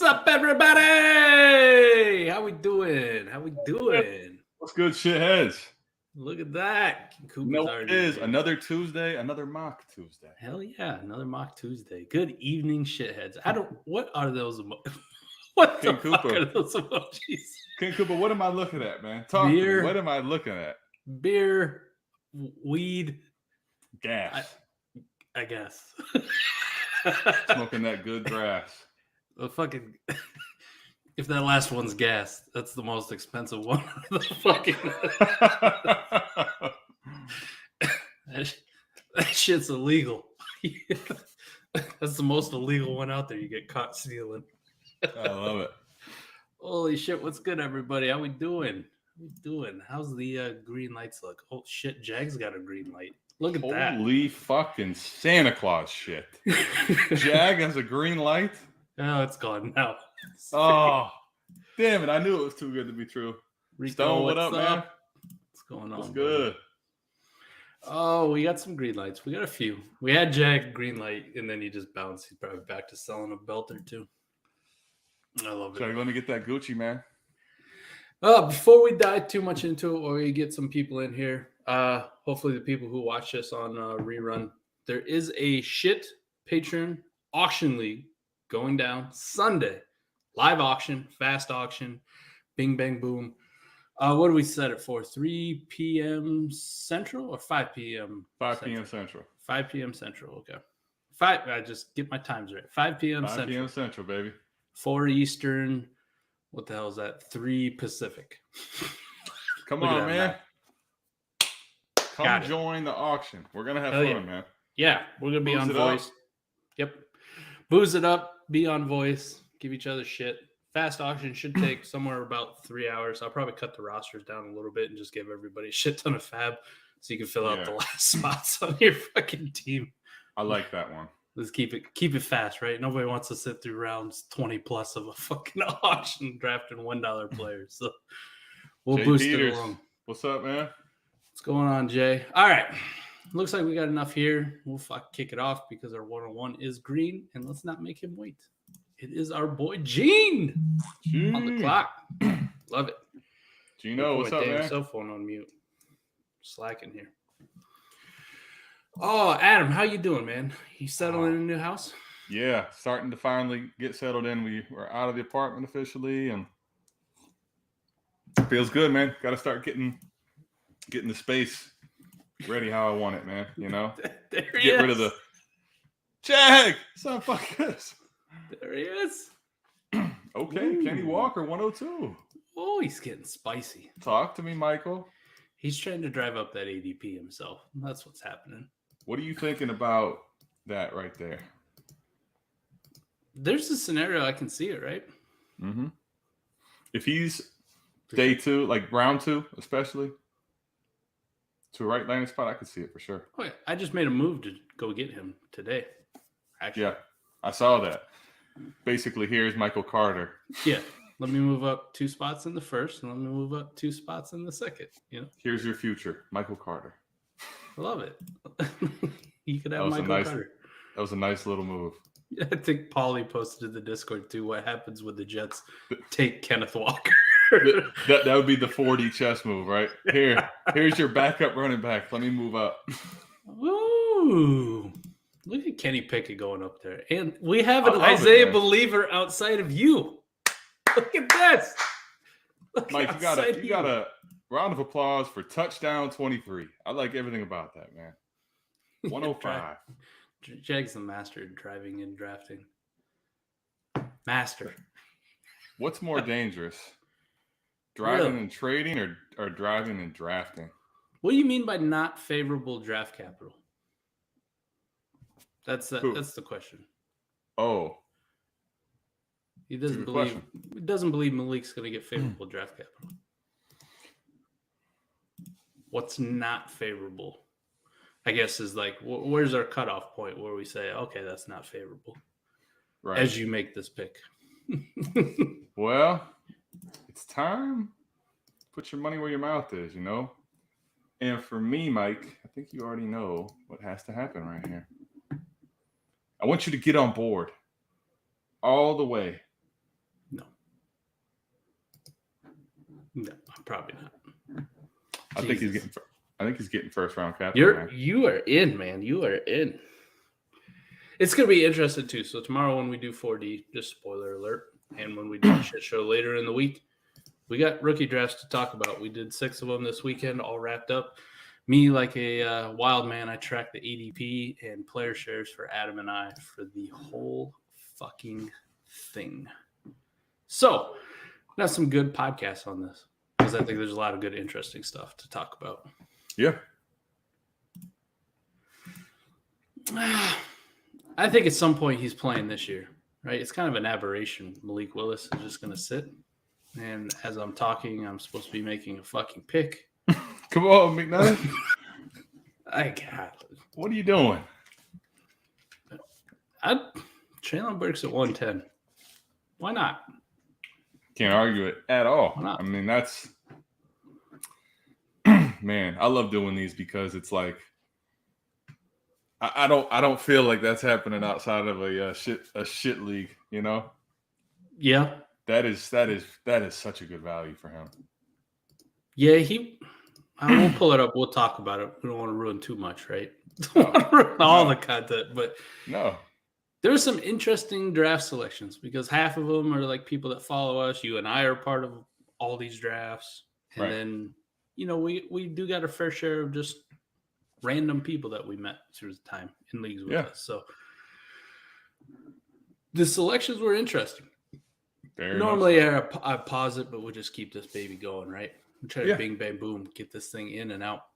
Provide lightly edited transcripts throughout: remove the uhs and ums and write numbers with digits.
up, everybody? How we doing? What's good, shitheads? Look at that. Cooper's it is here. Another Tuesday, another mock Tuesday. Hell yeah, another mock Tuesday. Good evening, shitheads. What are those what King the Cooper. fuck are those emojis? King Cooper, what am I looking at, man? Talk to me. What am I looking at? Beer, weed, gas. I guess. Smoking that good grass. The fucking if that last one's gas, that's the most expensive one. The fucking that shit's illegal. That's the most illegal one out there. You get caught stealing. I love it. Holy shit! What's good, everybody? How we doing? How's the green lights look? Oh shit! Jag's got a green light. Look at that. Holy fucking Santa Claus shit. Jag has a green light? Oh, it's gone now. Oh, damn it. I knew it was too good to be true. Rico, Stone, what up, man? What's going on? What's good? Oh, we got some green lights. We got a few. We had Jag green light, and then he just bounced. He's probably back to selling a belt or two. I love it. Jag, let me get that Gucci, man. Before we dive too much into it, or we get some people in here, hopefully the people who watch this on rerun, there is a shit Patreon auction league going down Sunday. Live auction, fast auction, bing, bang, boom. What do we set it for? 3 p.m. Central or 5 p.m.? 5 p.m. Central. 5 p.m. Central, okay. 5. I just get my times right. 5 p.m. 5 Central. 5 p.m. Central, baby. 4 Eastern. What the hell is that? 3 Pacific. Come on, man. Come join the auction. We're going to have fun, man. Yeah, we're going to be on voice. Yep. Booze it up, be on voice, give each other shit. Fast auction should take somewhere about 3 hours. I'll probably cut the rosters down a little bit and just give everybody a shit ton of fab so you can fill out the last spots on your fucking team. I like that one. Let's keep it fast, right? Nobody wants to sit through rounds 20 plus of a fucking auction drafting $1 players. So we'll Jay boost Peters. it along. What's up, man? What's going on, Jay? All right. Looks like we got enough here. We'll kick it off because our 101 is green, and let's not make him wait. It is our boy Gene on the clock. Love it. Gino, what's up, man? Cell phone on mute. Slacking here. Oh, Adam, how you doing, man? You settling in a new house? Yeah, starting to finally get settled in. We were out of the apartment officially, and feels good, man. Got to start getting the space ready how I want it, man. You know, Get rid of the Jag. Son, fuck this. There he is. Okay, Ooh. Kenny Walker, 102. Oh, he's getting spicy. Talk to me, Michael. He's trying to drive up that ADP himself. That's what's happening. What are you thinking about that right there? There's a scenario I can see it, right? Mm-hmm. If he's day 2, like round 2, especially to a right landing spot, I could see it for sure. Oh, yeah. I just made a move to go get him today. Actually. Yeah, I saw that. Basically, here's Michael Carter. Yeah. Let me move up 2 spots in the first, and let me move up 2 spots in the second. You know. Here's your future, Michael Carter. I love it. You could have Michael Carter. That was a nice little move. I think Paulie posted in the Discord too. What happens when the Jets take Kenneth Walker? that would be the 4D chess move, right? Here's your backup running back. Let me move up. Ooh. Look at Kenny Pickett going up there. And we have an Isaiah believer outside of you. Look at this. Mike, you got a round of applause for touchdown 23. I like everything about that, man. 105. Jag's the master at driving and drafting. Master. What's more dangerous? Driving and trading or driving and drafting? What do you mean by not favorable draft capital? That's the question. Oh. He doesn't believe Malik's going to get favorable draft capital. What's not favorable? I guess is like, where's our cutoff point where we say, okay, that's not favorable. Right. As you make this pick. Well, it's time to put your money where your mouth is, you know? And for me, Mike, I think you already know what has to happen right here. I want you to get on board all the way No, probably not. I think he's getting first round cap. You are in, man. You are in. It's gonna be interesting too. So tomorrow when we do 4D, just spoiler alert, and when we do a shit show later in the week, we got rookie drafts to talk about. We did 6 of them this weekend, all wrapped up. Me, like a wild man, I tracked the ADP and player shares for Adam and I for the whole fucking thing. So, got some good podcasts on this because I think there's a lot of good, interesting stuff to talk about. Yeah. I think at some point he's playing this year, right? It's kind of an aberration. Malik Willis is just going to sit. And as I'm talking, I'm supposed to be making a fucking pick. Come on, McNutt. I got it. What are you doing? Traylon Burks at 110. Why not? Can't argue it at all. Why not? I mean, that's man. I love doing these because it's like I don't feel like that's happening outside of a shit league. You know? Yeah. That is such a good value for him. Yeah, we'll pull it up. We'll talk about it. We don't want to ruin too much, right? Don't want to ruin all the content, but no. There's some interesting draft selections because half of them are like people that follow us. You and I are part of all these drafts. And then, we do got a fair share of just random people that we met through the time in leagues with us. So the selections were interesting. Normally I pause it, but we'll just keep this baby going, right? We'll try to bing, bang, boom, get this thing in and out.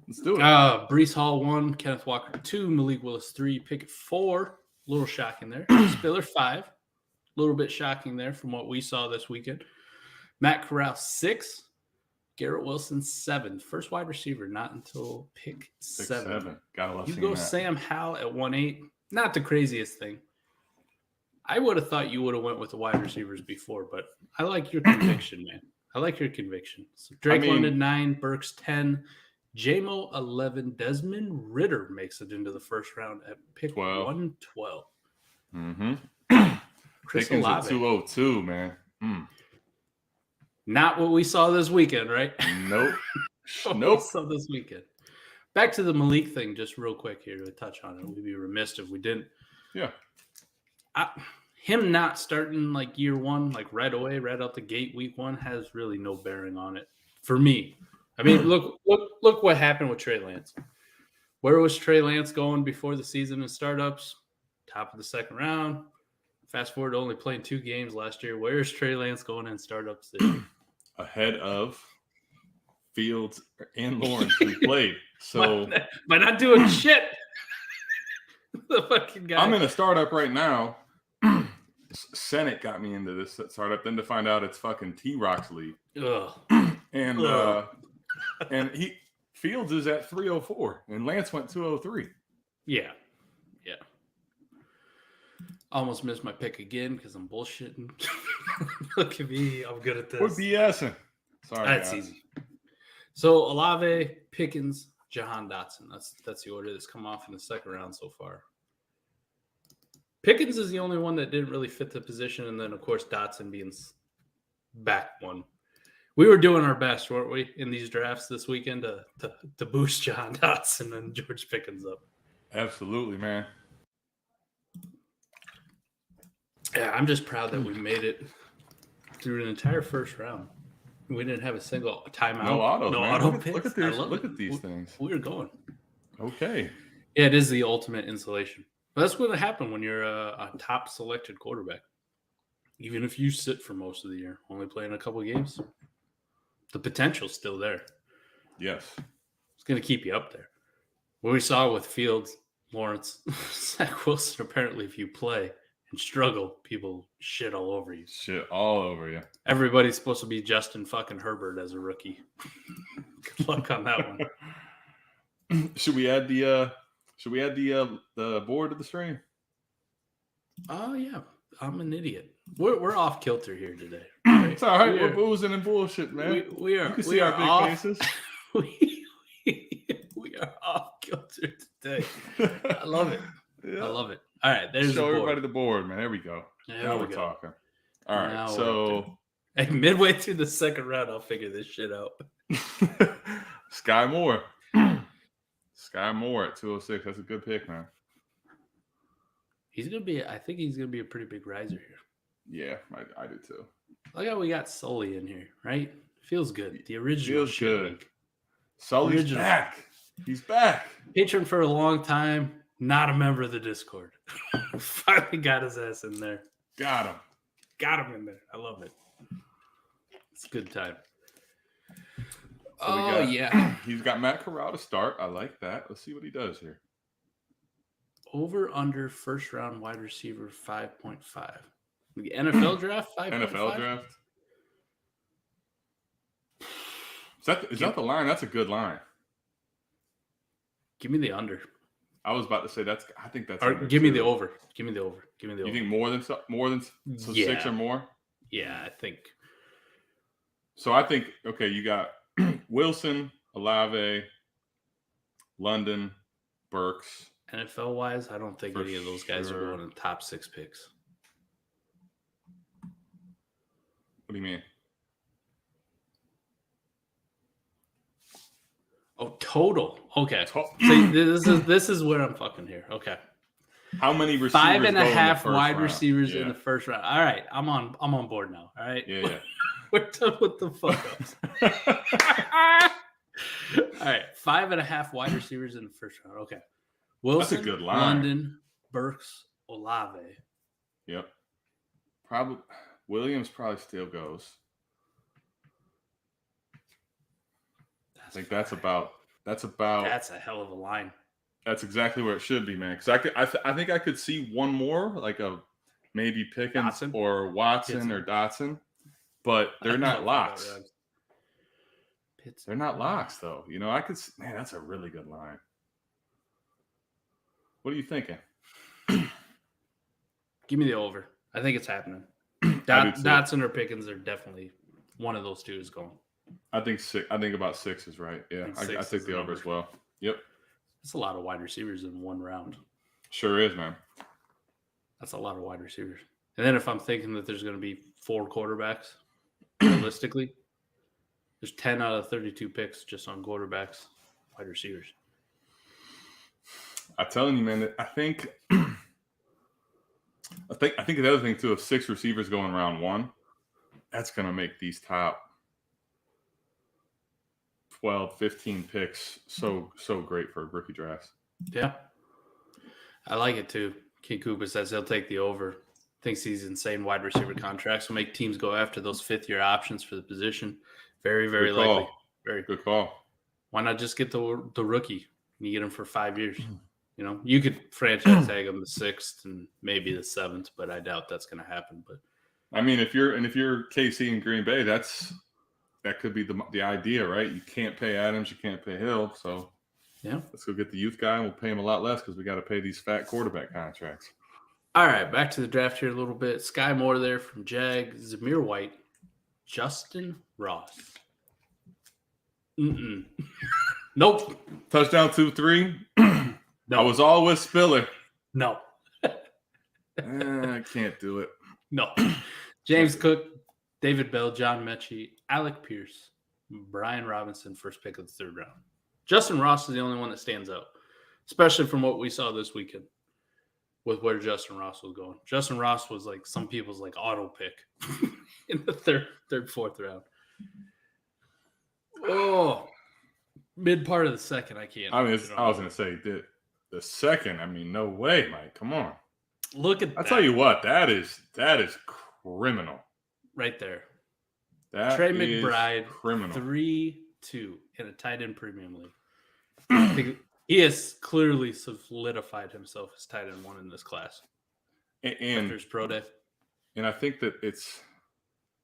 Let's do it. Breece Hall 1, Kenneth Walker 2, Malik Willis 3, Pickett 4. A little shocking there. Spiller 5. A little bit shocking there from what we saw this weekend. Matt Corral 6. Garrett Wilson 7. First wide receiver, not until pick 7. Gotta love you go that. Sam Howell at 1-8. Not the craziest thing. I would have thought you would have went with the wide receivers before, but I like your conviction, man. I like your conviction. So Drake London 9, Burks 10, JMO 11, Desmond Ritter makes it into the first round at pick 112. Mm-hmm. Chris Pickens Olave. at 202, man. Not what we saw this weekend, right? Nope. Nope. Saw this weekend. Back to the Malik thing, just real quick here to touch on it. We'd be remiss if we didn't. Yeah. Him not starting like year one, like right away, right out the gate, week 1, has really no bearing on it for me. I mean, look what happened with Trey Lance. Where was Trey Lance going before the season and startups? Top of the second round. Fast forward to only playing 2 games last year. Where's Trey Lance going in startups this year? Ahead of Fields and Lawrence who played. So by not doing shit. The fucking guy. I'm in a startup right now. Senate got me into this startup, then to find out it's fucking T-Rock's league. Ugh. And Fields is at 304 and Lance went 203. Yeah. Almost missed my pick again because I'm bullshitting. Look at me. I'm good at this. We're BSing. Sorry. That's easy. So Olave, Pickens, Jahan Dotson. That's the order that's come off in the second round so far. Pickens is the only one that didn't really fit the position. And then, of course, Dotson being back one. We were doing our best, weren't we, in these drafts this weekend to boost Jahan Dotson and George Pickens up. Absolutely, man. Yeah, I'm just proud that we made it through an entire first round. We didn't have a single timeout. No autos, no man. auto Look picks. at these things. We were going. Okay. Yeah, it is the ultimate insulation. But that's what happens when you're a top selected quarterback. Even if you sit for most of the year, only playing a couple of games, the potential's still there. Yes. It's going to keep you up there. What we saw with Fields, Lawrence, Zach Wilson, apparently if you play and struggle, people shit all over you. Shit all over you. Everybody's supposed to be Justin fucking Herbert as a rookie. Good luck on that one. Should we add the board to the stream? Oh yeah, I'm an idiot. We're off kilter here today. Right? It's all right. We're boozing and bullshit, man. We are. You can we see are our big off. faces. we are off kilter today. I love it. Yeah. I love it. All right, there's Show the board. everybody the board, man. There we go. Now we're talking. All right, so Hey, midway through the second round, I'll figure this shit out. Sky Moore. Sky Moore at 206. That's a good pick, man. I think he's gonna be a pretty big riser here. Yeah, I do too. Look how we got Sully in here, right? Feels good. The original Feels shit good. league. Sully's Original. back. He's back. Patron for a long time, not a member of the Discord. Finally got his ass in there. Got him. Got him in there. I love it. It's a good time. So yeah. He's got Matt Corral to start. I like that. Let's see what he does here. Over under first round wide receiver 5.5. The NFL draft 5.5? NFL draft. Is that the line? That's a good line. Give me the under. I was about to say I think that's. Or give me the over. Give me the over. Give me the over. You think more than so 6 or more? Yeah, I think. So I think you got Wilson, Olave, London, Burks. NFL wise, I don't think any of those guys are going in the top 6 picks. What do you mean? Oh, total. Okay. So this is where I'm fucking here. Okay. How many receivers? 5.5 wide receivers in the first round. All right, I'm on board now. All right. Yeah. We're done with the fuck ups. All right, 5.5 wide receivers in the first round. Okay. Wilson, that's a good line. London, Burks, Olave. Yep. Probably Williams probably still goes. I think that's a hell of a line. That's exactly where it should be, man. Because I think I could see one more, like a maybe Pickens or Watson or Dotson, but they're not locks. They're not locks, though. I could. Man, that's a really good line. What are you thinking? Give me the over. I think it's happening. Dotson or Pickens are definitely one of those two is going. I think 6. I think about 6 is right. Yeah, I take the over as well. Yep. That's a lot of wide receivers in one round. Sure is, man. That's a lot of wide receivers. And then if I'm thinking that there's going to be 4 quarterbacks, realistically, there's 10 out of 32 picks just on quarterbacks, wide receivers. I'm telling you, man. I think the other thing too, if 6 receivers go in round 1, that's going to make these top 12, 15 picks so great for rookie drafts. Yeah. I like it too. King Cooper says he'll take the over. Thinks these insane wide receiver contracts will make teams go after those 5th-year options for the position. Very, very likely. Very good call. Why not just get the rookie and you get him for 5 years? You could franchise tag him the 6th and maybe the 7th, but I doubt that's going to happen. But I mean, if you're KC and Green Bay, that could be the idea, right? You can't pay Adams, you can't pay Hill, so yeah, let's go get the youth guy and we'll pay him a lot less because we got to pay these fat quarterback contracts. All right, back to the draft here a little bit. Sky Moore there from Jag, Zamir White, Justin Ross. Nope. Touchdown 2-3. No. I was all with Spiller. No. I can't do it. No. James Cook, David Bell, John Mechie, Alec Pierce, Brian Robinson, first pick of the 3rd round. Justin Ross is the only one that stands out, especially from what we saw this weekend with where Justin Ross was going. Justin Ross was like some people's like auto pick in the third, 4th round. Oh, mid part of the second, I can't. I was going to say the second. I mean, no way, Mike. Come on. Look at that. I'll tell you what, that is criminal. Right there. That Trey McBride, criminal. 3-2 in a tight end premium league. I think he has clearly solidified himself as tight end 1 in this class. And after his pro day. And I think that it's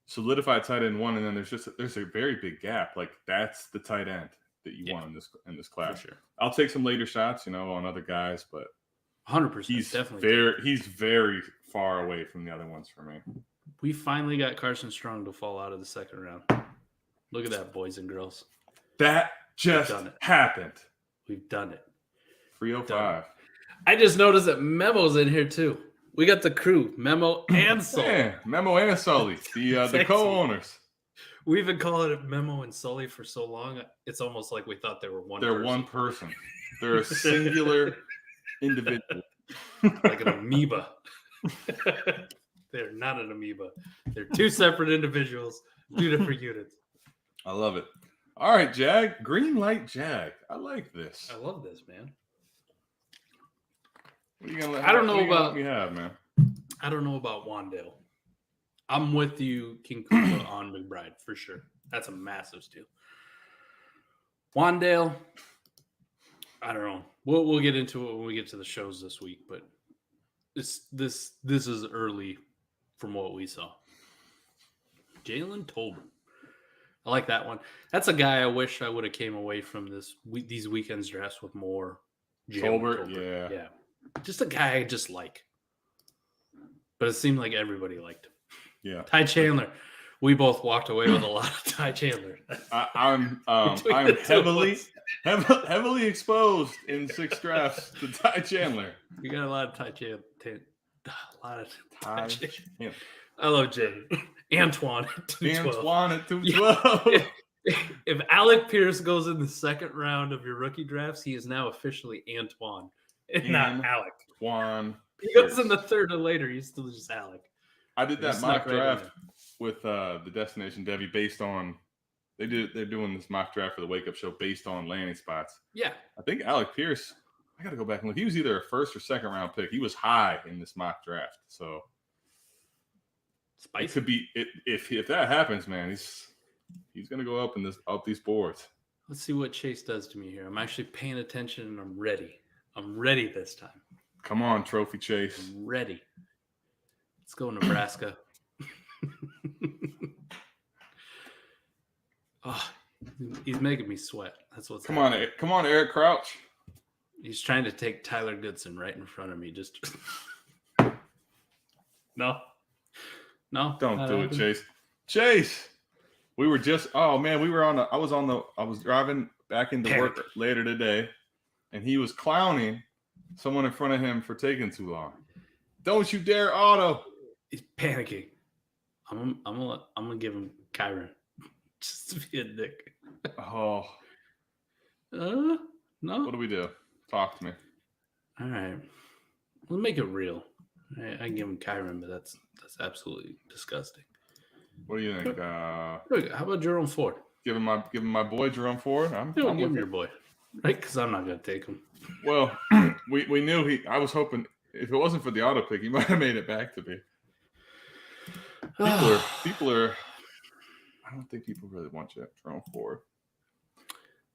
solidified tight end 1, and then there's a very big gap. Like that's the tight end that you want in this class. For sure. I'll take some later shots, on other guys, but 100%. He's definitely. He's very far away from the other ones for me. We finally got Carson Strong to fall out of the 2nd round. Look at that, boys and girls. That just happened. We've done it. 305. I just noticed that Memo's in here too. We got the crew, Memo and Sully. Yeah, Memo and Sully, the co-owners. We've been calling it Memo and Sully for so long. It's almost like we thought they were one. They're one person. They're a singular individual, like an amoeba. They're not an amoeba. They're two separate individuals, two different units. I love it. All right, Jag. Green light Jag. I like this. I love this, man. What are you gonna I don't know about we have, man. I don't know about Wandale. I'm with you, King Koopa on McBride for sure. That's a massive steal. Wandale, I don't know. We'll get into it when we get to the shows this week, but this is early from what we saw. Jalen Tolbert. I like that one. That's a guy I wish I would have came away from these weekends drafts with more. Tolbert, yeah. Just a guy I just like. But it seemed like everybody liked him. Yeah. Ty Chandler. We both walked away with a lot of Ty Chandler. I'm heavily exposed in 6 drafts to Ty Chandler. You got a lot of Ty Chandler. Ty Chandler. Yeah. I love Jay. Antoine at 212. At 212. If Alec Pierce goes in the second round of your rookie drafts, he is now officially Antoine and not Alec. Antoine. He goes in the third or later, he's still just Alec. I did that mock draft with the Destination Debbie based on they're doing this mock draft for the Wake Up Show based on landing spots. Yeah. I think Alec Pierce, I got to go back and look. He was either a first or second round pick. He was high in this mock draft. So it could be if that happens, man, he's going to go up these boards. Let's see what Chase does to me here. I'm actually paying attention and I'm ready. I'm ready this time. Come on, Trophy Chase. I'm ready. Let's go Nebraska. Oh, he's making me sweat. That's what's happening. Come on, Eric Crouch. He's trying to take Tyler Goodson right in front of me. Just no. Don't do it, Chase. Chase. We were just I was driving back into work later today, and he was clowning someone in front of him for taking too long. Don't you dare auto. He's panicking. I'm gonna give him Kyron just to be a dick. Oh. No. What do we do? Talk to me. All right. We'll make it real. I can give him Kyron, but that's absolutely disgusting. What do you think? How about Jerome Ford? Give him my boy Jerome Ford. I'm give him your boy, right? Because I'm not gonna take him. Well, we knew I was hoping if it wasn't for the auto pick, he might have made it back to me. People are. I don't think people really want Jerome Ford.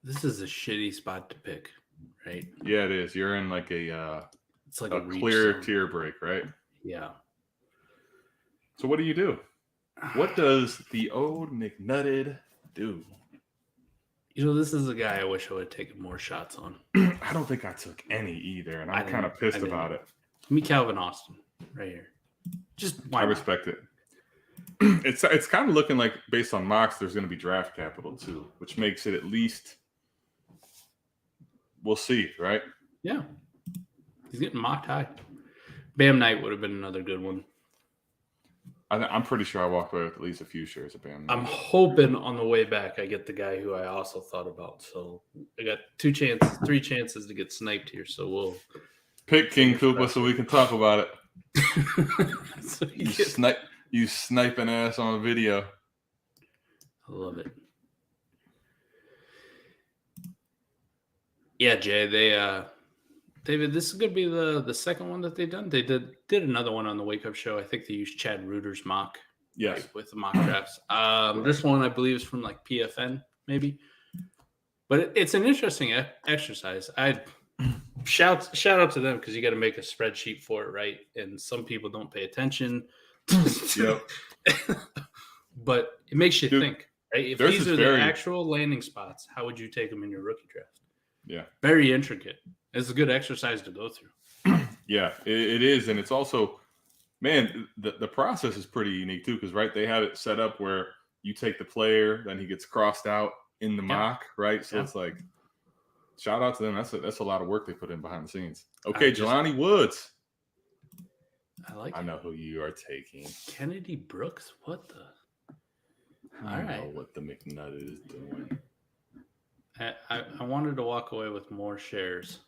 This is a shitty spot to pick, right? Yeah, it is. You're in like it's like a clear tier break, right? Yeah. So what do you do? What does the old McNutted do? This is a guy I wish I would have taken more shots on. I don't think I took any either, and I'm kind of pissed about it. Give me Calvin Austin right here. I respect it. It's kind of looking like, based on mocks, there's going to be draft capital too, which makes it at least we'll see, right? Yeah. He's getting mocked high. Bam Knight would have been another good one. I'm pretty sure I walked away with at least a few shares of Bam Knight. I'm hoping on the way back I get the guy who I also thought about. So I got 3 chances to get sniped here. So we'll pick King Koopa so we can talk about it. So you sniping ass on video. I love it. Yeah, Jay, David, this is going to be the second one that they've done. They did another one on the Wake Up Show. I think they used Chad Reuter's mock. Yes. Right, with the mock drafts. This one, I believe, is from like PFN, maybe. But it's an interesting exercise. I shout out to them because you got to make a spreadsheet for it, right? And some people don't pay attention. Yep. But it makes you think, right? If these are the actual landing spots, how would you take them in your rookie draft? Yeah. Very intricate. It's a good exercise to go through. Yeah, it is. And it's also, man, the process is pretty unique too, because, right, they have it set up where you take the player, then he gets crossed out in the mock, right? So it's like, shout out to them. That's a lot of work they put in behind the scenes. Okay, Jelani Woods. I know who you are taking. Kennedy Brooks? What the? I know what the McNutt is doing. I wanted to walk away with more shares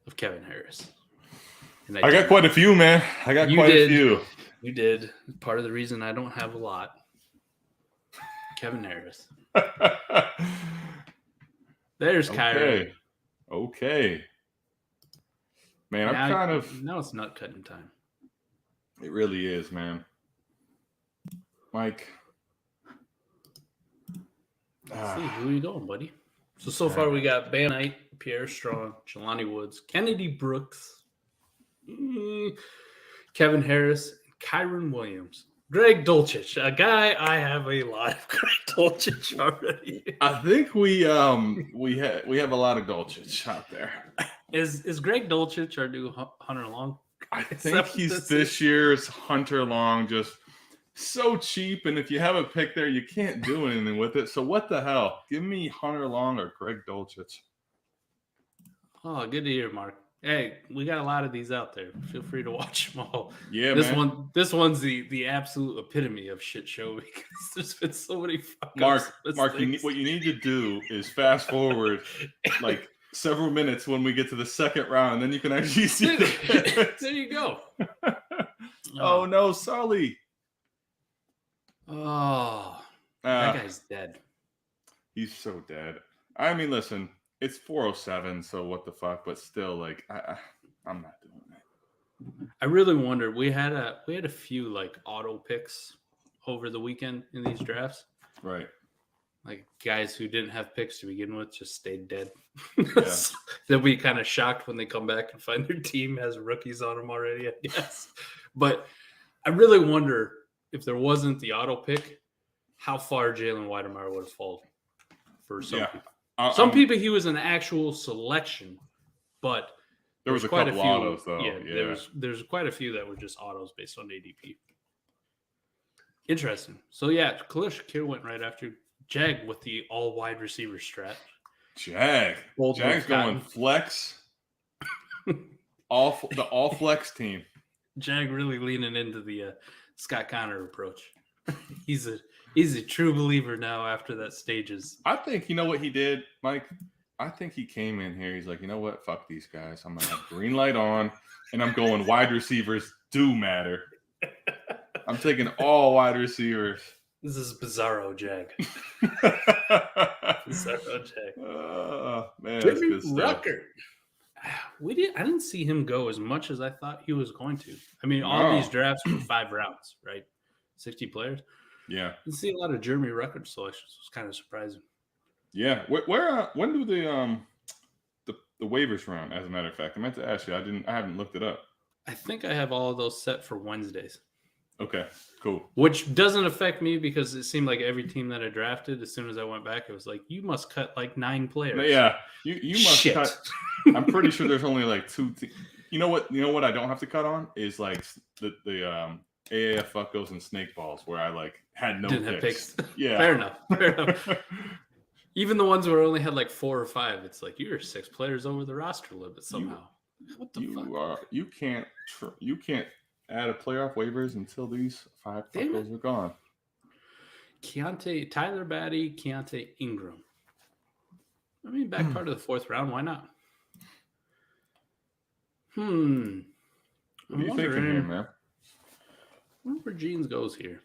of Kevin Harris. And I got quite a few, man. I got quite a few. You did. Part of the reason I don't have a lot. Kevin Harris. There's Kyrie. Okay. Man, now it's nut cutting time. It really is, man. Mike. Let's see, who are you going, buddy? So far we got Ban Knight, Pierre Strong, Jelani Woods, Kennedy Brooks, Kevin Harris, Kyron Williams, Greg Dulcich, a guy I have a lot of Greg Dulcich already. I think we have a lot of Dulcich out there. Is Greg Dulcich our new Hunter Long? I think he's this year's Hunter Long, just so cheap, and if you have a pick there, you can't do anything with it. So what the hell? Give me Hunter Long or Greg Dulcich. Oh, good to hear, Mark. Hey, we got a lot of these out there. Feel free to watch them all. Yeah, This one's the absolute epitome of shit show because there's been so many fuck Mark, what you need to do is fast forward like several minutes when we get to the second round, and then you can actually see there you go. Oh no, Sully. Oh, that guy's dead. He's so dead. I mean, listen, it's 407, so what the fuck? But still, like, I'm not doing it. I really wonder. We had a few like auto picks over the weekend in these drafts, right? Like guys who didn't have picks to begin with just stayed dead. Yeah. They'll be kind of shocked when they come back and find their team has rookies on them already, I guess. But I really wonder if there wasn't the auto pick, how far Jalen Weidemeyer would have fallen for some people. Some people, he was an actual selection, but there was quite a few autos, though. Yeah. There's quite a few that were just autos based on ADP. Interesting. So, yeah, Khalil Shakir went right after Jag with the all wide receiver strat. Jag's going flex. all flex team. Jag really leaning into the Scott Connor approach. He's a true believer now after that stages. I think you know what he did, Mike? I think he came in here. He's like, you know what? Fuck these guys. I'm going to have green light on, and I'm going wide receivers do matter. I'm taking all wide receivers. This is Bizarro Jag. Bizarro Jag. Man, that's good stuff. I didn't see him go as much as I thought he was going to. I mean, all these drafts were 5 rounds, right? 60 players. Yeah. You see a lot of Jeremy Ruckert selections. It was kind of surprising. Yeah. When do the waivers run? As a matter of fact, I meant to ask you. I haven't looked it up. I think I have all of those set for Wednesdays. Okay, cool. Which doesn't affect me because it seemed like every team that I drafted, as soon as I went back, it was like, you must cut like 9 players. Yeah, you must cut. I'm pretty sure there's only like 2. You know what I don't have to cut on is like the AAF fuckos and snake balls where I like had no Didn't picks. Have picks. Yeah, fair enough. Even the ones where I only had like 4 or 5, it's like you're 6 players over the roster limit somehow. What the fuck? You can't add a player off waivers until these 5 fuckos are gone. Tyler Batty, Keontae Ingram. I mean, back part of the 4th round. Why not? What are you thinking here, man? I wonder where Jeans goes here.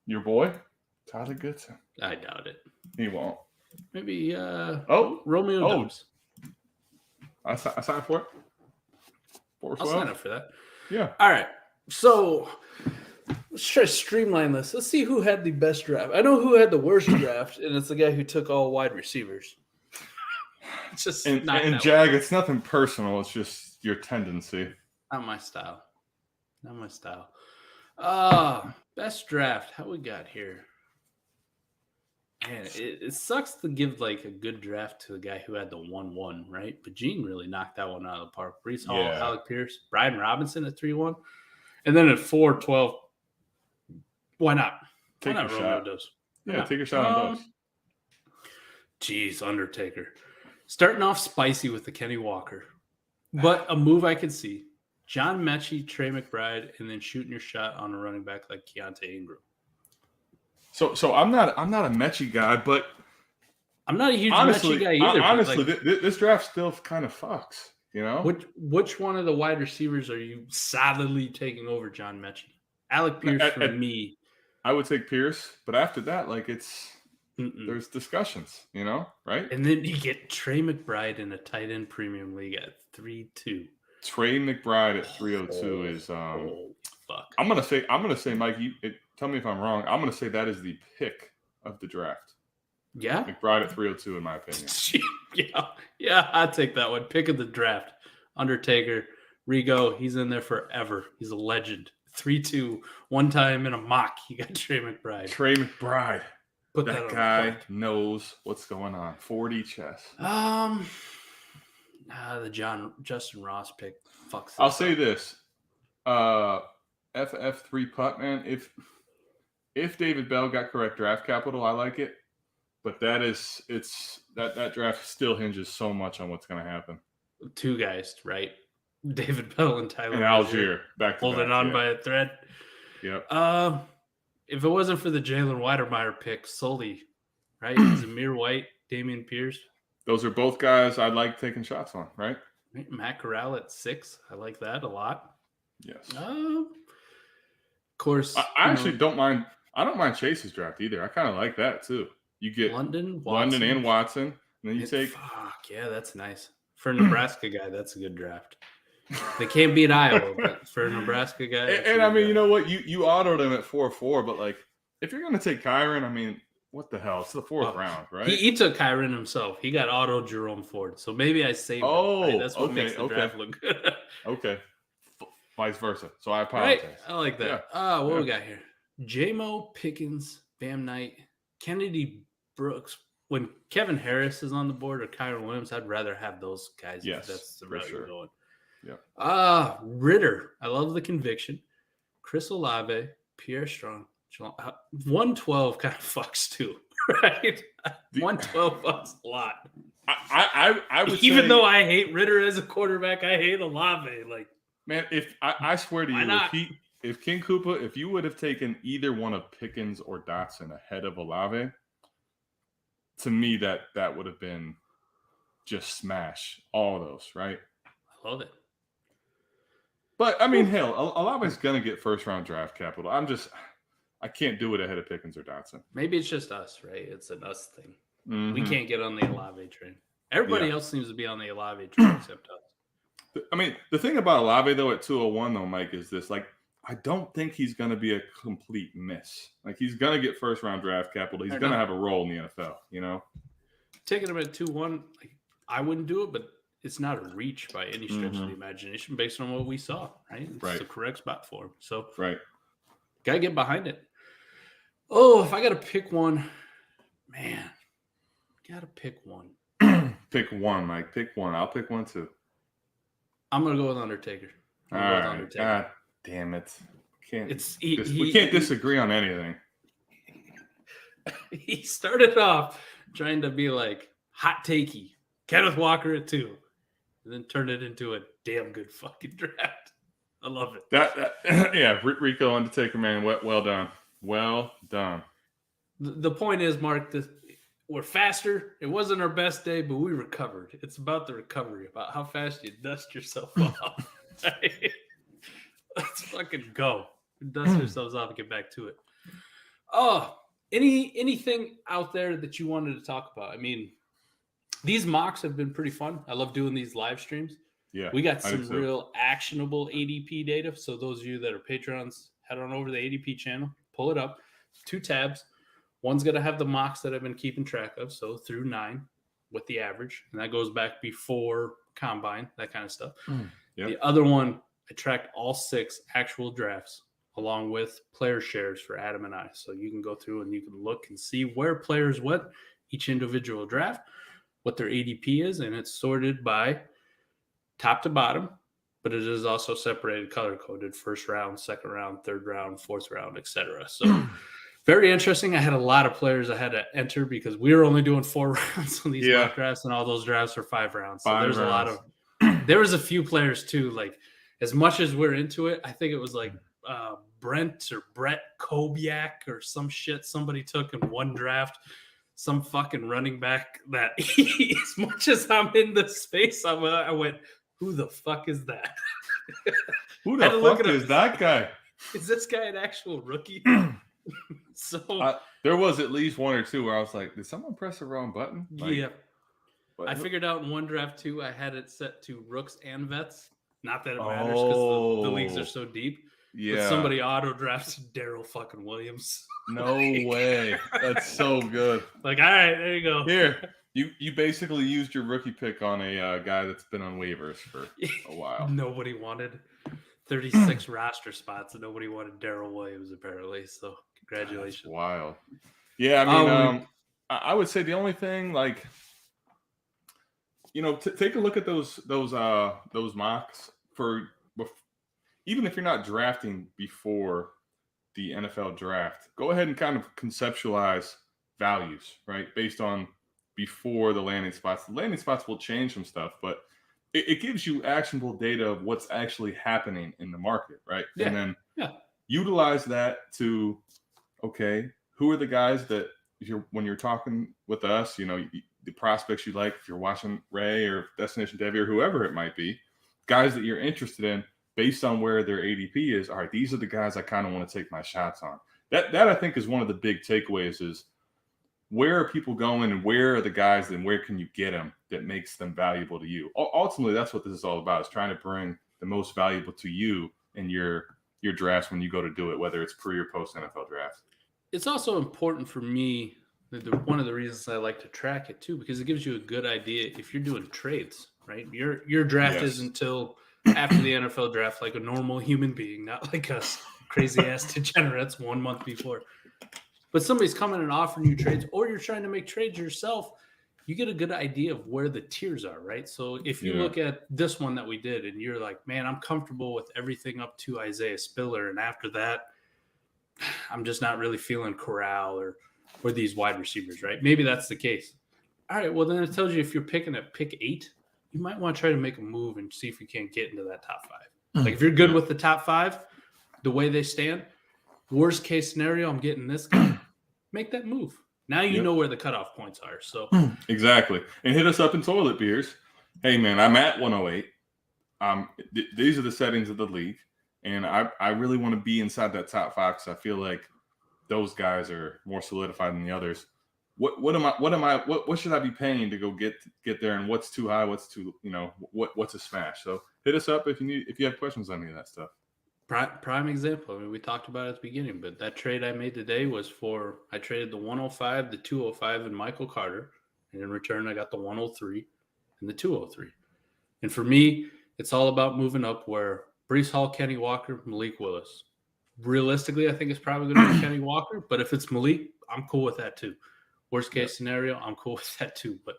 Your boy, Tyler Goodson. I doubt it. He won't. Maybe. Romeo Dobbs. I signed for it. I'll sign up for that. Yeah. All right. So let's try to streamline this. Let's see who had the best draft. I know who had the worst draft, and it's the guy who took all wide receivers. It's just and Jag, it's nothing personal. It's just your tendency. Not my style. Best draft. How we got here? Man, it sucks to give like a good draft to a guy who had the 1-1, right? But Gene really knocked that one out of the park. Breece Hall, Alec Pierce, Brian Robinson at 3-1. And then at 4-12, why not? Take your shot. Yeah, take your shot on those. Jeez, Undertaker. Starting off spicy with the Kenny Walker. But a move I could see. John Mechie, Trey McBride, and then shooting your shot on a running back like Keontae Ingram. So I'm not a Mechie guy, but I'm not a huge Mechie guy either. Honestly, this draft still kind of fucks. You know, which one of the wide receivers are you solidly taking over John Mechie? Alec Pierce for me. I would take Pierce, but after that, like there's discussions, you know, right? And then you get Trey McBride in a tight end premium league at 3-2. Trey McBride at 302 is fuck. I'm gonna say, Mike. Tell me if I'm wrong. I'm gonna say that is the pick of the draft. Yeah, McBride at 302, in my opinion. yeah, I'd take that one. Pick of the draft. Undertaker, Rigo, he's in there forever. He's a legend. 3-2. One time in a mock, you got Trey McBride. Trey McBride. Put that guy knows what's going on. 40 chess. The Justin Ross pick fucks. I'll say this. FF3 putt, man. If David Bell got correct draft capital, I like it. But that draft still hinges so much on what's going to happen. Two guys, right? David Bell and Tyler and Algier back to holding on by a thread. Yep. If it wasn't for the Jalen Weidermeyer pick solely, right? Zamir White, Damian Pierce. Those are both guys I'd like taking shots on, right? Matt Corral at 6. I like that a lot. Yes. Of course. I actually don't mind. I don't mind Chase's draft either. I kind of like that too. You get London and Watson, and then you take. Fuck yeah, that's nice for a Nebraska guy. That's a good draft. They can't beat Iowa, but for a Nebraska guy, and I mean, you know what? You autoed him at 4-4, but like, if you're going to take Kyron, I mean, what the hell? It's the 4th round, right? He took Kyron himself. He got auto Jerome Ford, so maybe I saved him. Right? That's what makes the draft look good. Okay, vice versa. So I apologize. Right? I like that. What we got here? J-Mo, Pickens, Bam Knight, Kennedy Brooks. When Kevin Harris is on the board or Kyron Williams, I'd rather have those guys. Yes, that's the route you're going. Yeah. Ritter. I love the conviction. Chris Olave, Pierre Strong. 112 kind of fucks too, right? 112 fucks a lot. I would even though I hate Ritter as a quarterback, I hate Olave. Like, man, if I swear to you, if King Koopa, if you would have taken either one of Pickens or Dotson ahead of Olave, to me that would have been just smash all of those, right? I love it. But I mean, hell, Olave's gonna get first round draft capital. I can't do it ahead of Pickens or Dotson. Maybe it's just us, right? It's an us thing. Mm-hmm. We can't get on the Olave train. Everybody else seems to be on the Olave train except us. I mean, the thing about Olave though at 201 though, Mike, is this: like, I don't think he's gonna be a complete miss. Like, he's gonna get first round draft capital. He's gonna have a role in the NFL. You know, taking him at 2-1, like, I wouldn't do it, but it's not a reach by any stretch of the imagination based on what we saw, right? It's the correct spot for him. So, gotta get behind it. Oh, if I gotta pick one, man, gotta pick one. Pick one, Mike. Pick one. I'll pick one too. I'm gonna go with Undertaker. All right. God damn it. We can't disagree on anything. He started off trying to be like hot takey. Kenneth Walker at 2. And then turned it into a damn good fucking draft. I love it. Rico Undertaker, man. Well done. Well done. The point is, Mark, we're faster. It wasn't our best day, but we recovered. It's about the recovery, about how fast you dust yourself off. Let's fucking go. Dust ourselves off and get back to it. Oh, anything out there that you wanted to talk about? I mean, these mocks have been pretty fun. I love doing these live streams. Yeah, we got some real actionable ADP data. So those of you that are patrons, head on over to the ADP channel, pull it up. 2 tabs. One's going to have the mocks that I've been keeping track of. So through 9 with the average. And that goes back before combine, that kind of stuff. Yep. The other one, I tracked all 6 actual drafts along with player shares for Adam and I. So you can go through and you can look and see where players went each individual draft, what their ADP is, and it's sorted by top to bottom, but it is also separated, color-coded, first round, second round, third round, fourth round, etc. So very interesting. I had a lot of players I had to enter because we were only doing 4 rounds on these mock drafts, and all those drafts are 5 rounds. So there's a lot of – there was a few players too, like as much as we're into it, I think it was like Brett Kobiak or some shit somebody took in one draft. Some fucking running back that as much as I'm in the space, I went, who the fuck is that? Who the fuck is that guy? Is this guy an actual rookie? So there was at least one or two where I was like, did someone press the wrong button? Like, yeah. I figured out in one draft too, I had it set to rooks and vets. Not that it matters because the leagues are so deep. Yeah. But somebody auto drafts Daryl fucking Williams. No way. That's so good. Like, all right, there you go. Here, you basically used your rookie pick on a guy that's been on waivers for a while. Nobody wanted 36 roster spots, and nobody wanted Daryl Williams apparently. So congratulations. That's wild. Yeah, I mean, I would say the only thing, like, take a look at those mocks for even if you're not drafting before the NFL draft, go ahead and kind of conceptualize values, right? Based on before the landing spots. The landing spots will change some stuff, but it gives you actionable data of what's actually happening in the market, right? Yeah. And then utilize that to, okay, who are the guys that when you're talking with us, the prospects you like, if you're watching Ray or Destination Debbie or whoever it might be, guys that you're interested in based on where their ADP is. All right, these are the guys I kind of want to take my shots on. That I think is one of the big takeaways is where are people going and where are the guys and where can you get them that makes them valuable to you? Ultimately, that's what this is all about, is trying to bring the most valuable to you in your drafts when you go to do it, whether it's pre or post NFL draft. It's also important for me, one of the reasons I like to track it too, because it gives you a good idea if you're doing trades, right? Your draft is until after the NFL draft, like a normal human being, not like us crazy ass degenerates 1 month before. But somebody's coming and offering you trades, or you're trying to make trades yourself, you get a good idea of where the tiers are, right? So if you look at this one that we did and you're like, man, I'm comfortable with everything up to Isaiah Spiller, and after that, I'm just not really feeling Corral or these wide receivers, right? Maybe that's the case. All right, well, then it tells you if you're picking at pick 8, you might want to try to make a move and see if you can't get into that top 5. Like if you're good with the top 5, the way they stand, worst case scenario, I'm getting this guy. Make that move. Now you know where the cutoff points are. So exactly. And hit us up in toilet beers. Hey man, I'm at 108. These are the settings of the league, and I really want to be inside that top 5 because I feel like those guys are more solidified than the others. What should I be paying to go get there, and what's too high, what's too, what's a smash? So hit us up if you have questions on any of that stuff. Prime example. I mean, we talked about it at the beginning, but that trade I made today was I traded the 105, the 205, and Michael Carter, and in return I got the 103 and the 203. And for me, it's all about moving up where Breece Hall, Kenny Walker, Malik Willis. Realistically, I think it's probably going to be Kenny Walker, but if it's Malik, I'm cool with that too. Worst case scenario, I'm cool with that too. But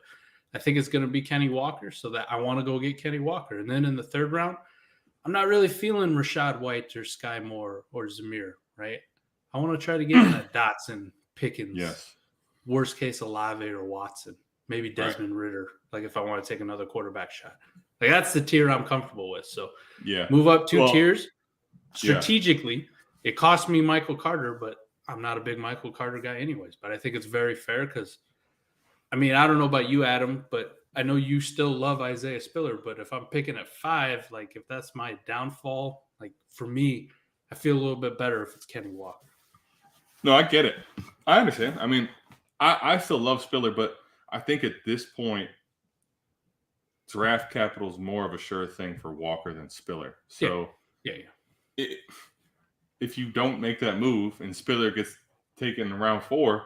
I think it's going to be Kenny Walker, so that I want to go get Kenny Walker. And then in the third round, I'm not really feeling Rashad White or Sky Moore or Zamir, right? I want to try to get in that Dotson, Pickens. Yes. Worst case, Olave or Watson. Maybe Desmond Ritter, like if I want to take another quarterback shot. Like that's the tier I'm comfortable with. So move up 2 tiers. Strategically, it cost me Michael Carter, but I'm not a big Michael Carter guy anyways. But I think it's very fair because, I mean, I don't know about you, Adam, but I know you still love Isaiah Spiller. But if I'm picking at 5, like if that's my downfall, like for me, I feel a little bit better if it's Kenny Walker. No, I get it. I understand. I mean, I still love Spiller, but I think at this point, draft capital is more of a sure thing for Walker than Spiller. So if you don't make that move and Spiller gets taken in round 4,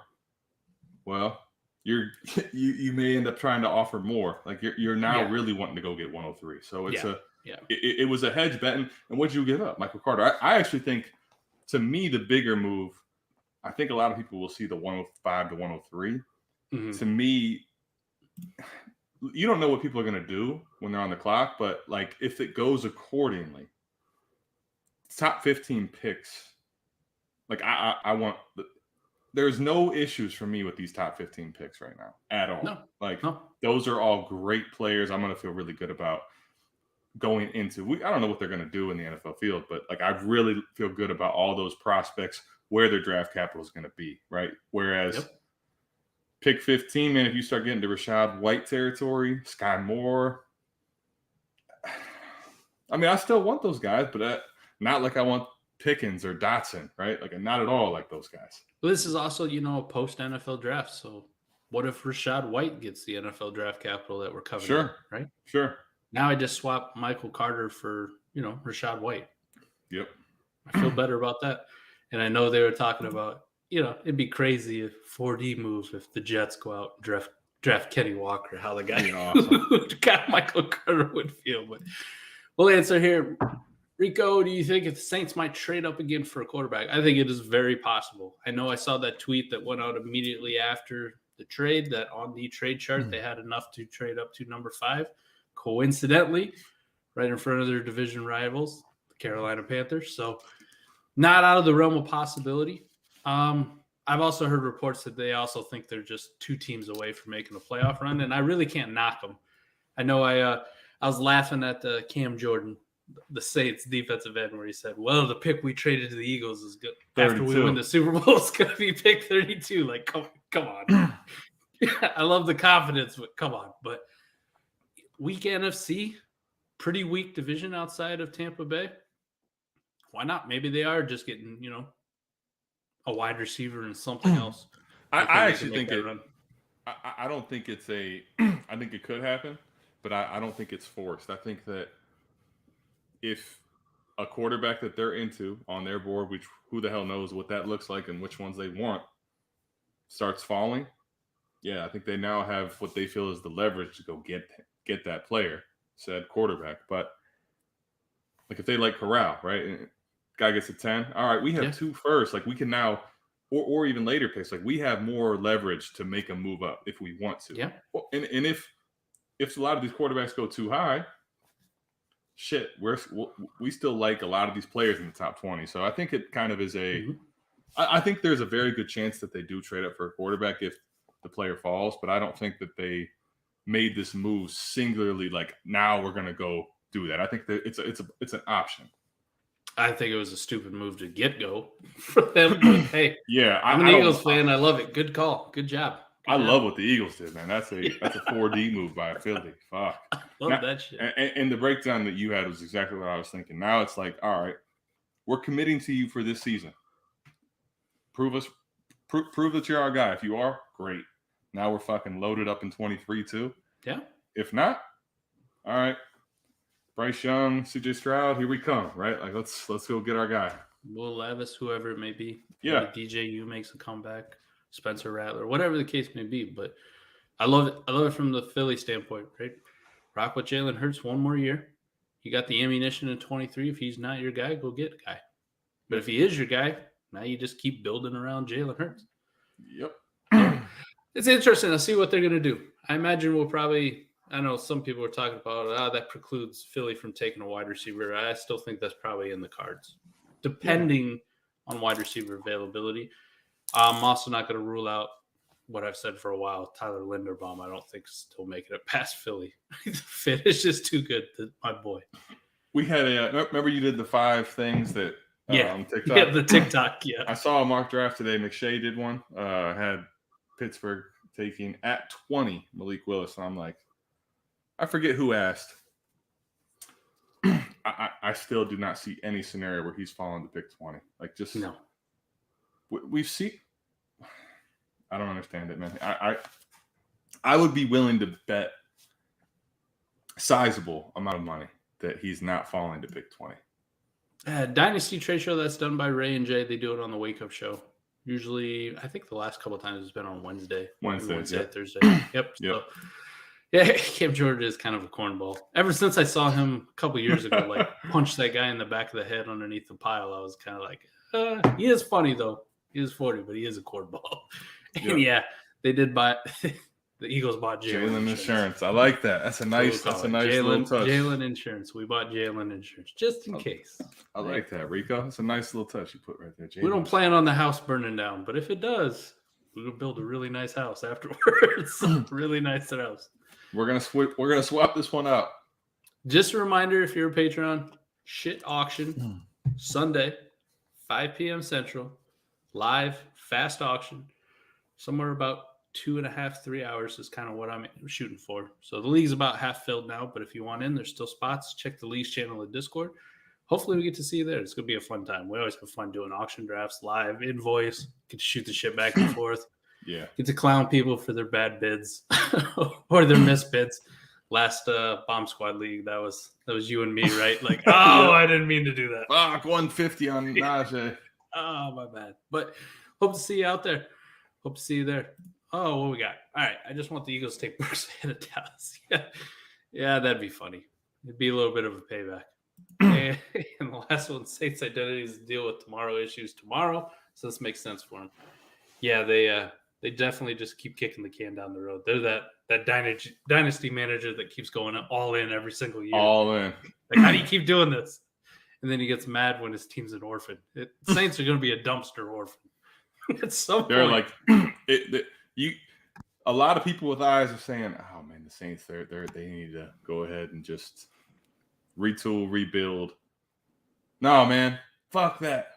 well, you may end up trying to offer more. Like you're now really wanting to go get 103. So it's it was a hedge bet. And what did you give up, Michael Carter? I actually think, to me, the bigger move, I think a lot of people will see the 105 to 103. Mm-hmm. To me, you don't know what people are going to do when they're on the clock, but like if it goes accordingly, top 15 picks, like I want there's no issues for me with these top 15 picks right now at all. Those are all great players I'm going to feel really good about. going into. I don't know what they're going to do in the NFL field, but like I really feel good about all those prospects where their draft capital is going to be, right? Whereas pick 15, man, if you start getting to Rashad White territory, Sky Moore, I mean, I still want those guys, but not like I want Pickens or Dotson, right? Like not at all like those guys. Well, this is also, a post-NFL draft, so what if Rashad White gets the NFL draft capital that we're covering? Sure. Right? Sure. Now I just swap Michael Carter for, Rashad White. Yep. I feel better about that. And I know they were talking about, it'd be crazy if 4D move if the Jets go out and draft Kenny Walker, how the guy who got Michael Carter would feel. But we'll answer here. Rico, do you think if the Saints might trade up again for a quarterback? I think it is very possible. I know I saw that tweet that went out immediately after the trade, that on the trade chart they had enough to trade up to number 5. Coincidentally, right in front of their division rivals, the Carolina Panthers. So not out of the realm of possibility. I've also heard reports that they also think they're just 2 teams away from making a playoff run, and I really can't knock them. I know I was laughing at Cam Jordan, the Saints defensive end, where he said, well, the pick we traded to the Eagles is good. 32. After we win the Super Bowl, it's going to be pick 32. Like, come on. I love the confidence, but come on. But weak NFC, pretty weak division outside of Tampa Bay. Why not? Maybe they are just getting, a wide receiver and something else. I actually think it. I don't think it's a. I think it could happen, but I don't think it's forced. I think that if a quarterback that they're into on their board, which who the hell knows what that looks like and which ones they want, starts falling, yeah, I think they now have what they feel is the leverage to go get that player, said quarterback. But like if they like Corral, right? And guy gets a 10. All right, we have 2 first. Like we can now, or even later picks. Like we have more leverage to make a move up if we want to. Yeah. Well, and if a lot of these quarterbacks go too high, shit, we still like a lot of these players in the top 20. So I think it kind of is a. I think there's a very good chance that they do trade up for a quarterback if the player falls, but I don't think that they made this move singularly. Like now we're gonna go do that. I think that it's an option. I think it was a stupid move to go for them. But hey, yeah, I'm an Eagles fan. I love it. Good call. Good job. I love what the Eagles did, man. That's a 4D move by Philly. Fuck. Love that shit. And the breakdown that you had was exactly what I was thinking. Now it's like, all right, we're committing to you for this season. Prove that you're our guy. If you are, great. Now we're fucking loaded up in 23 too. Yeah. If not, all right. Bryce Young, CJ Stroud, here we come, right? Like let's go get our guy. Will Levis, whoever it may be. Yeah. Maybe DJU makes a comeback. Spencer Rattler, whatever the case may be. But I love it. I love it from the Philly standpoint, right? Rock with Jalen Hurts one more year. You got the ammunition in 23. If he's not your guy, go get a guy. But if he is your guy, now you just keep building around Jalen Hurts. Yep. So, it's interesting. I'll see what they're going to do. I imagine we'll probably – I know some people were talking about that precludes Philly from taking a wide receiver. I still think that's probably in the cards, depending on wide receiver availability. I'm also not going to rule out what I've said for a while. Tyler Linderbaum, I don't think still making it past Philly. The fit is just too good, my boy. We had remember you did the 5 things that on TikTok? Yeah, the TikTok, yeah. I saw a mock draft today. McShay did one. Had Pittsburgh taking at 20 Malik Willis, and I'm like, I forget who asked. I still do not see any scenario where he's fallen to pick 20. Like just no. We've seen. I don't understand it, man. I would be willing to bet sizable amount of money that he's not falling to pick 20. Dynasty trade show that's done by Ray and Jay. They do it on the Wake Up Show. Usually, I think the last couple of times it's been on Wednesday, Thursday. Yep. So, yeah, Cam Jordan is kind of a cornball. Ever since I saw him a couple years ago, like punch that guy in the back of the head underneath the pile, I was kind of like, he is funny though. He is 40, but he is a cornball. And they did buy the Eagles bought Jalen insurance. I like that. That's a nice little touch. Jalen insurance. We bought Jalen insurance just in case. I like that, Rico. That's a nice little touch you put right there, Jalen. We don't plan on the house burning down, but if it does, we'll build a really nice house afterwards. Really nice house. We're gonna swap this one out. Just a reminder, if you're a Patreon, shit auction Sunday, 5 p.m. Central, live, fast auction, somewhere about 2.5, 3 hours is kind of what I'm shooting for. So the league's about half filled now, but if you want in, there's still spots. Check the league's channel in Discord. Hopefully we get to see you there. It's going to be a fun time. We always have fun doing auction drafts live, invoice, get to shoot the shit back and forth. Yeah. Get to clown people for their bad bids or their missed bids. Last Bomb Squad League, that was you and me, right? Like, oh, I didn't mean to do that. Fuck, 150 on Najee. Oh, my bad. But hope to see you out there. Hope to see you there. Oh, what we got? All right. I just want the Eagles to take Burks ahead of Dallas. Yeah, that'd be funny. It'd be a little bit of a payback. And the last one, Saints identities deal with tomorrow issues tomorrow. So this makes sense for them. Yeah, they definitely just keep kicking the can down the road. They're that dynasty manager that keeps going all in every single year. All in. Like, how do you keep doing this? And then he gets mad when his team's an orphan. Saints are going to be a dumpster orphan at some point. They're like a lot of people with eyes are saying, "Oh man, the Saints they need to go ahead and just retool, rebuild." No, man, fuck that.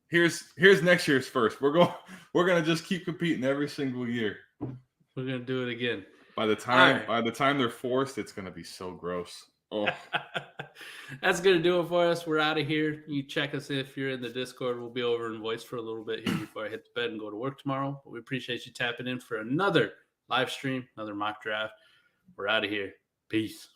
Here's next year's first. We're gonna just keep competing every single year. We're gonna do it again. By the time they're forced, it's gonna be so gross. Oh. That's gonna do it for us. We're out of here. You check us if you're in the Discord. We'll be over in voice for a little bit here before I hit the bed and go to work tomorrow. But we appreciate you tapping in for another live stream, another mock draft. We're out of here. Peace.